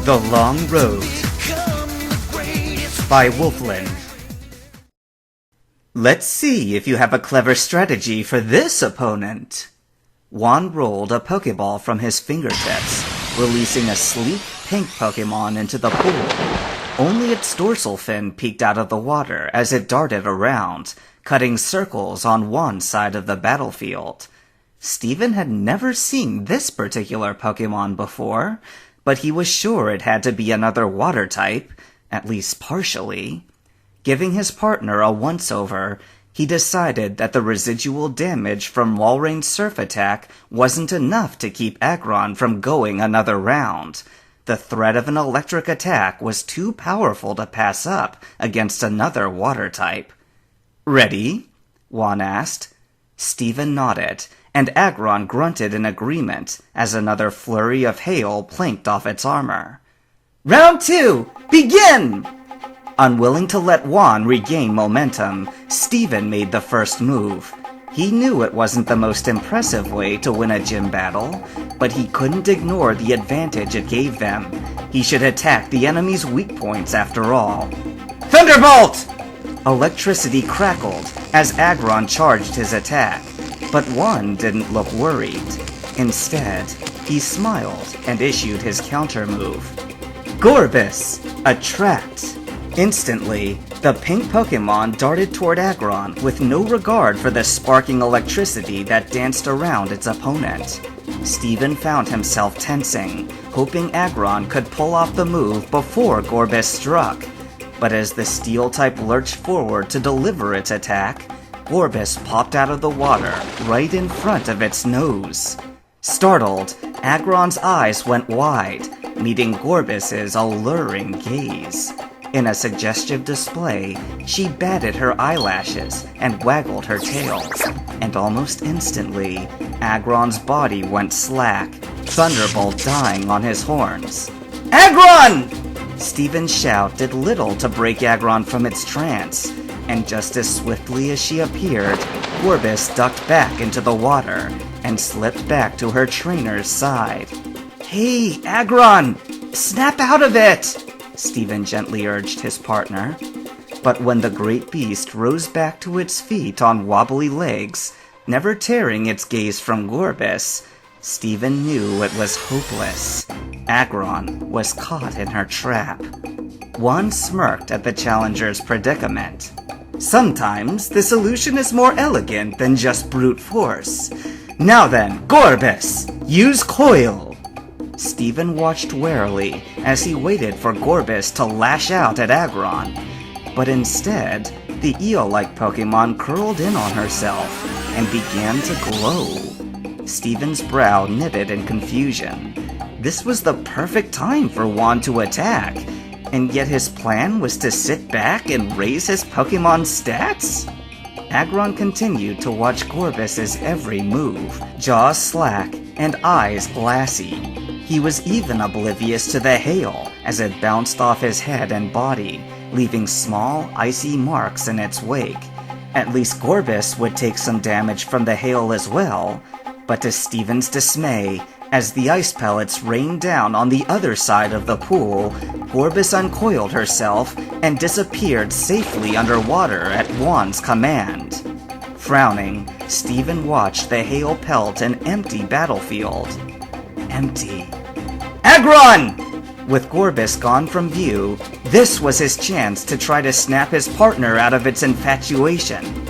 The Long Road by Wolfland. Let's see if you have a clever strategy for this opponent. Juan rolled a Pokeball from his fingertips, releasing a sleek pink Pokemon into the pool. Only its dorsal fin peeked out of the water as it darted around, cutting circles on one side of the battlefield. Steven had never seen this particular Pokemon before, but he was sure it had to be another water type, at least partially. Giving his partner a once-over, he decided that the residual damage from Walreign's Surf attack wasn't enough to keep Aggron from going another round. The threat of an electric attack was too powerful to pass up against another water type. "Ready?" Juan asked. Steven nodded, and Aggron grunted in agreement as another flurry of hail planked off its armor. "Round 2! Begin!" Unwilling to let Juan regain momentum, Steven made the first move. He knew it wasn't the most impressive way to win a gym battle, but he couldn't ignore the advantage it gave them. He should attack the enemy's weak points after all. "Thunderbolt!" Electricity crackled as Aggron charged his attack, but Juan didn't look worried. Instead, he smiled and issued his counter move. Gorbis! Attract! Instantly, the pink Pokemon darted toward Aggron with no regard for the sparking electricity that danced around its opponent. Steven found himself tensing, hoping Aggron could pull off the move before Gorbis struck. But as the Steel-type lurched forward to deliver its attack, Gorbis popped out of the water right in front of its nose. Startled, Aggron's eyes went wide, meeting Gorbis's alluring gaze. In a suggestive display, she batted her eyelashes and waggled her tail, and almost instantly, Aggron's body went slack, Thunderbolt dying on his horns. "Aggron!" Steven's shout did little to break Aggron from its trance, and just as swiftly as she appeared, Gorbis ducked back into the water and slipped back to her trainer's side. "Hey, Aggron! Snap out of it!" Steven gently urged his partner. But when the great beast rose back to its feet on wobbly legs, never tearing its gaze from Gorbis, Steven knew it was hopeless. Aggron was caught in her trap. Juan smirked at the challenger's predicament. "Sometimes the solution is more elegant than just brute force. Now then, Gorbis, use Coil!" Steven watched warily as he waited for Gorbis to lash out at Aggron. But instead, the eel-like Pokemon curled in on herself and began to glow. Steven's brow knitted in confusion. This was the perfect time for Juan to attack, and yet his plan was to sit back and raise his Pokemon's stats? Aggron continued to watch Gorbis's every move, jaws slack and eyes glassy. He was even oblivious to the hail as it bounced off his head and body, leaving small, icy marks in its wake. At least Gorbis would take some damage from the hail as well, but to Steven's dismay, as the ice pellets rained down on the other side of the pool, Gorbis uncoiled herself and disappeared safely underwater at Juan's command. Frowning, Steven watched the hail pelt an empty battlefield. Empty. Aggron! With Gorbis gone from view, this was his chance to try to snap his partner out of its infatuation.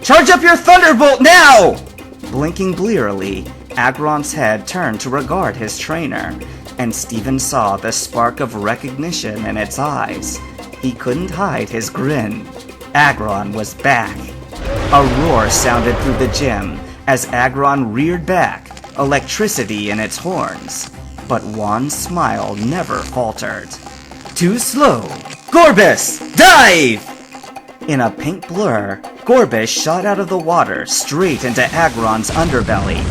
"Charge up your Thunderbolt now!" Blinking blearily, Aggron's head turned to regard his trainer, and Steven saw the spark of recognition in its eyes. He couldn't hide his grin. Aggron was back. A roar sounded through the gym as Aggron reared back, electricity in its horns. But Juan's smile never faltered. "Too slow! Gorbis, dive!" In a pink blur, Gorbis shot out of the water straight into Aggron's underbelly.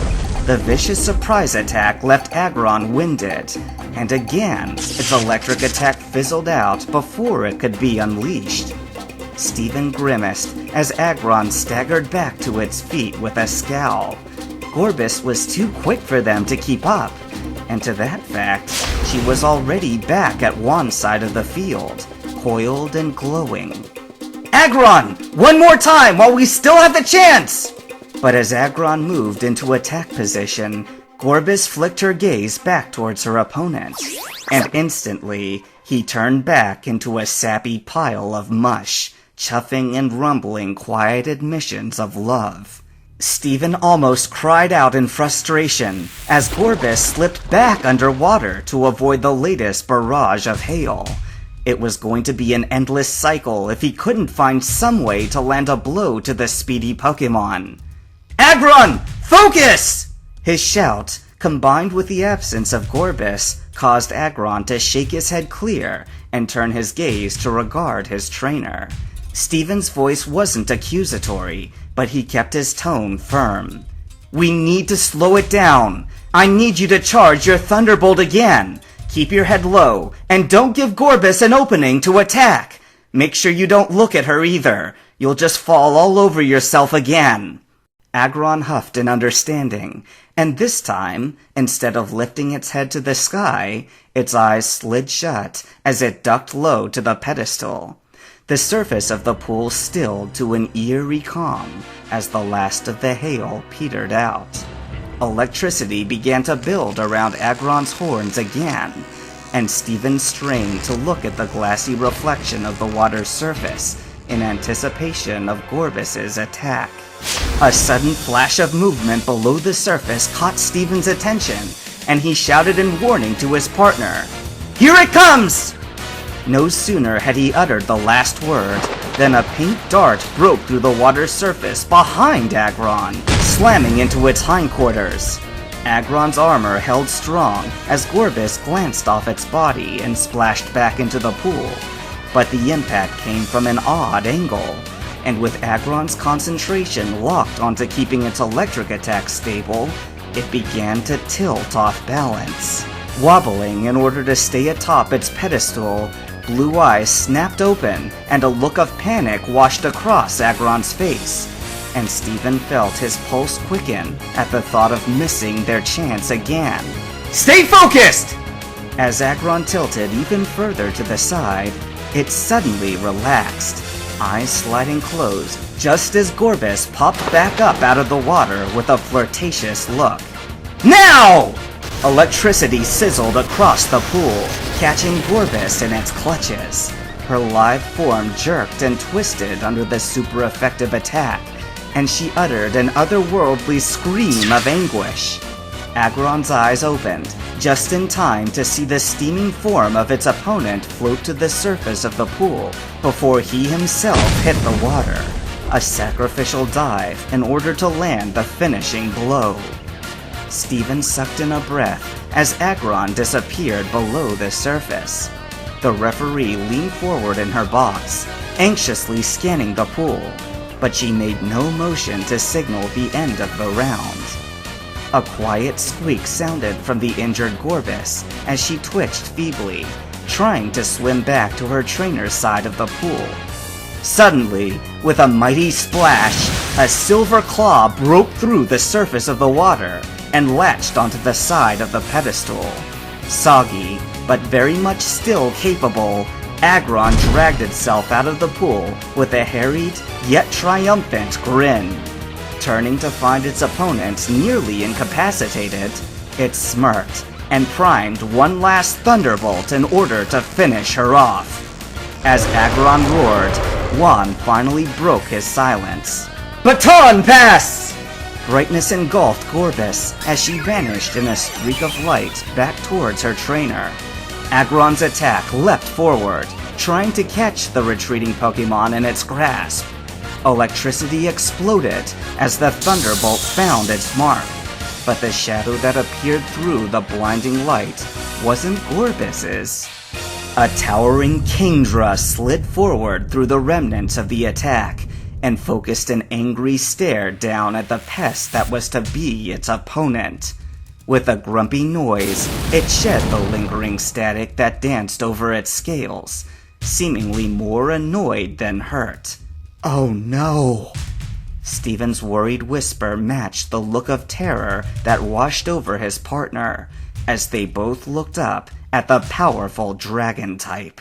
The vicious surprise attack left Aggron winded, and again, its electric attack fizzled out before it could be unleashed. Steven grimaced as Aggron staggered back to its feet with a scowl. Gorbis was too quick for them to keep up, and to that fact, she was already back at Juan's side of the field, coiled and glowing. "Agron! One more time while we still have the chance!" But as Agron moved into attack position, Gorbis flicked her gaze back towards her opponent, and instantly, he turned back into a sappy pile of mush, chuffing and rumbling quiet admissions of love. Steven almost cried out in frustration as Gorbis slipped back underwater to avoid the latest barrage of hail. It was going to be an endless cycle if he couldn't find some way to land a blow to the speedy Pokemon. "Agron, focus!" His shout, combined with the absence of Gorbis, caused Agron to shake his head clear and turn his gaze to regard his trainer. Steven's voice wasn't accusatory, but he kept his tone firm. "We need to slow it down. I need you to charge your Thunderbolt again. Keep your head low, and don't give Gorbis an opening to attack. Make sure you don't look at her either. You'll just fall all over yourself again." Agron huffed in understanding, and this time, instead of lifting its head to the sky, its eyes slid shut as it ducked low to the pedestal. The surface of the pool stilled to an eerie calm as the last of the hail petered out. Electricity began to build around Agron's horns again, and Steven strained to look at the glassy reflection of the water's surface in anticipation of Gorbis's attack. A sudden flash of movement below the surface caught Steven's attention, and he shouted in warning to his partner, "Here it comes!" No sooner had he uttered the last word than a pink dart broke through the water's surface behind Agron, slamming into its hindquarters. Agron's armor held strong as Gorbis glanced off its body and splashed back into the pool, but the impact came from an odd angle, and with Agron's concentration locked onto keeping its electric attack stable, it began to tilt off balance. Wobbling in order to stay atop its pedestal, blue eyes snapped open and a look of panic washed across Agron's face, and Steven felt his pulse quicken at the thought of missing their chance again. "Stay focused!" As Agron tilted even further to the side, it suddenly relaxed, eyes sliding closed just as Gorbis popped back up out of the water with a flirtatious look. "Now!" Electricity sizzled across the pool, catching Gorbis in its clutches. Her live form jerked and twisted under the super effective attack, and she uttered an otherworldly scream of anguish. Agron's eyes opened, just in time to see the steaming form of its opponent float to the surface of the pool before he himself hit the water, a sacrificial dive in order to land the finishing blow. Steven sucked in a breath as Agron disappeared below the surface. The referee leaned forward in her box, anxiously scanning the pool, but she made no motion to signal the end of the round. A quiet squeak sounded from the injured Gorbis as she twitched feebly, trying to swim back to her trainer's side of the pool. Suddenly, with a mighty splash, a silver claw broke through the surface of the water and latched onto the side of the pedestal. Soggy, but very much still capable, Agron dragged itself out of the pool with a harried yet triumphant grin. Turning to find its opponent nearly incapacitated, it smirked and primed one last thunderbolt in order to finish her off. As Agron roared, Juan finally broke his silence. "Baton pass!" Brightness engulfed Gorbis as she vanished in a streak of light back towards her trainer. Agron's attack leapt forward, trying to catch the retreating Pokemon in its grasp. Electricity exploded as the Thunderbolt found its mark, but the shadow that appeared through the blinding light wasn't Gorbis's. A towering Kingdra slid forward through the remnants of the attack and focused an angry stare down at the pest that was to be its opponent. With a grumpy noise, it shed the lingering static that danced over its scales, seemingly more annoyed than hurt. "Oh no!" Steven's worried whisper matched the look of terror that washed over his partner, as they both looked up at the powerful dragon type.